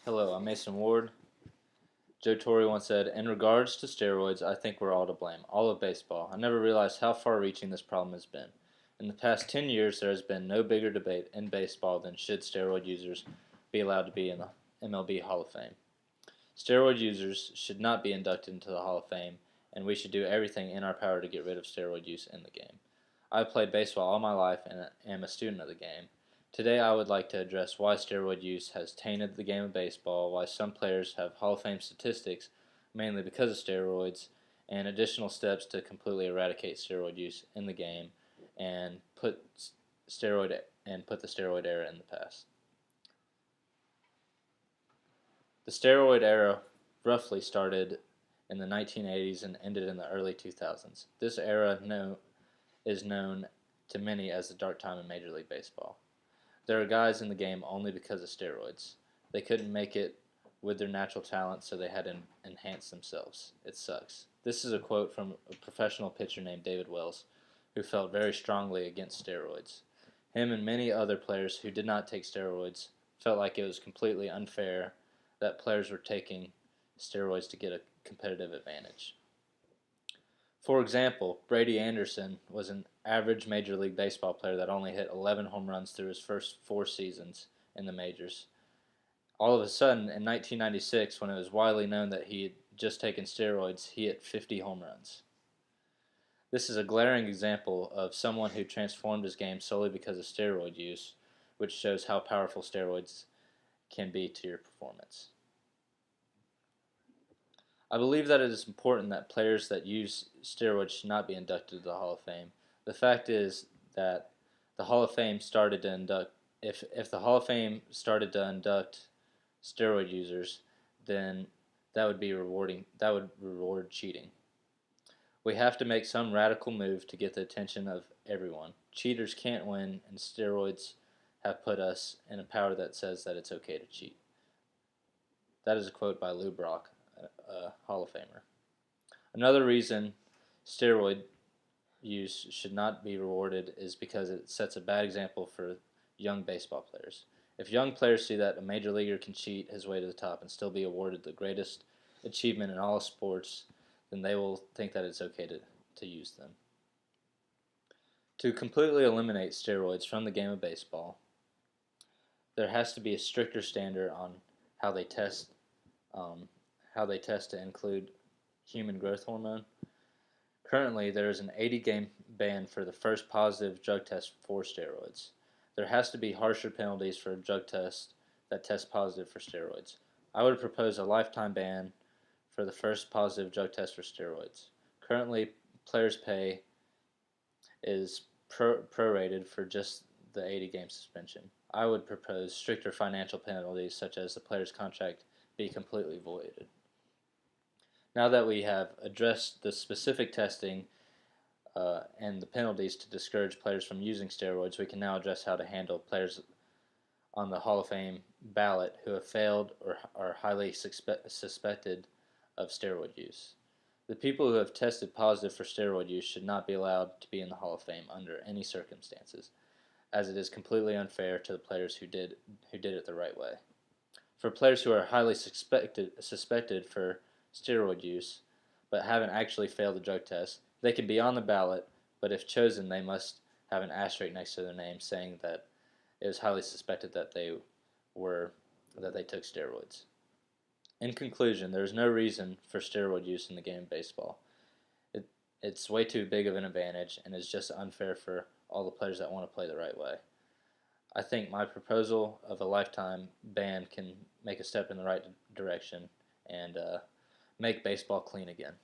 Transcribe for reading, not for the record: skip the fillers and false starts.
Hello, I'm Mason Ward. Joe Torre once said, "In regards to steroids, I think we're all to blame, all of baseball. I never realized how far-reaching this problem has been. In the past 10 years, there has been no bigger debate in baseball than should steroid users be allowed to be in the MLB Hall of Fame. Steroid users should not be inducted into the Hall of Fame, and we should do everything in our power to get rid of steroid use in the game. I've played baseball all my life and am a student of the game. Today I would like to address why steroid use has tainted the game of baseball, why some players have Hall of Fame statistics mainly because of steroids, and additional steps to completely eradicate steroid use in the game and put the steroid era in the past. The steroid era roughly started in the 1980s and ended in the early 2000s. This era is known to many as the dark time in Major League Baseball. There are guys in the game only because of steroids. They couldn't make it with their natural talent, so they had to enhance themselves. It sucks. This is a quote from a professional pitcher named David Wells, who felt very strongly against steroids. Him and many other players who did not take steroids felt like it was completely unfair that players were taking steroids to get a competitive advantage. For example, Brady Anderson was an average Major League Baseball player that only hit 11 home runs through his first 4 seasons in the majors. All of a sudden, in 1996, when it was widely known that he had just taken steroids, he hit 50 home runs. This is a glaring example of someone who transformed his game solely because of steroid use, which shows how powerful steroids can be to your performance. I believe that it is important that players that use steroids should not be inducted to the Hall of Fame. The fact is that the Hall of Fame started to induct, if the Hall of Fame started to induct steroid users, then that would reward cheating. We have to make some radical move to get the attention of everyone. Cheaters can't win, and steroids have put us in a power that says that it's okay to cheat. That is a quote by Lou Brock, a Hall of Famer. Another reason steroid use should not be rewarded is because it sets a bad example for young baseball players. If young players see that a major leaguer can cheat his way to the top and still be awarded the greatest achievement in all sports, then they will think that it's okay to use them. To completely eliminate steroids from the game of baseball, there has to be a stricter standard on how they test to include human growth hormone. Currently, there is an 80-game ban for the first positive drug test for steroids. There has to be harsher penalties for a drug test that tests positive for steroids. I would propose a lifetime ban for the first positive drug test for steroids. Currently, players' pay is prorated for just the 80-game suspension. I would propose stricter financial penalties, such as the player's contract be completely voided. Now that we have addressed the specific testing and the penalties to discourage players from using steroids, we can now address how to handle players on the Hall of Fame ballot who have failed or are highly suspected of steroid use. The people who have tested positive for steroid use should not be allowed to be in the Hall of Fame under any circumstances, as it is completely unfair to the players who did it the right way. For players who are highly suspected for steroid use but haven't actually failed the drug test, they can be on the ballot, but if chosen, they must have an asterisk next to their name saying that it was highly suspected that they took steroids. In conclusion, there is no reason for steroid use in the game of baseball. It's way too big of an advantage and is just unfair for all the players that want to play the right way. I think my proposal of a lifetime ban can make a step in the right direction and make baseball clean again.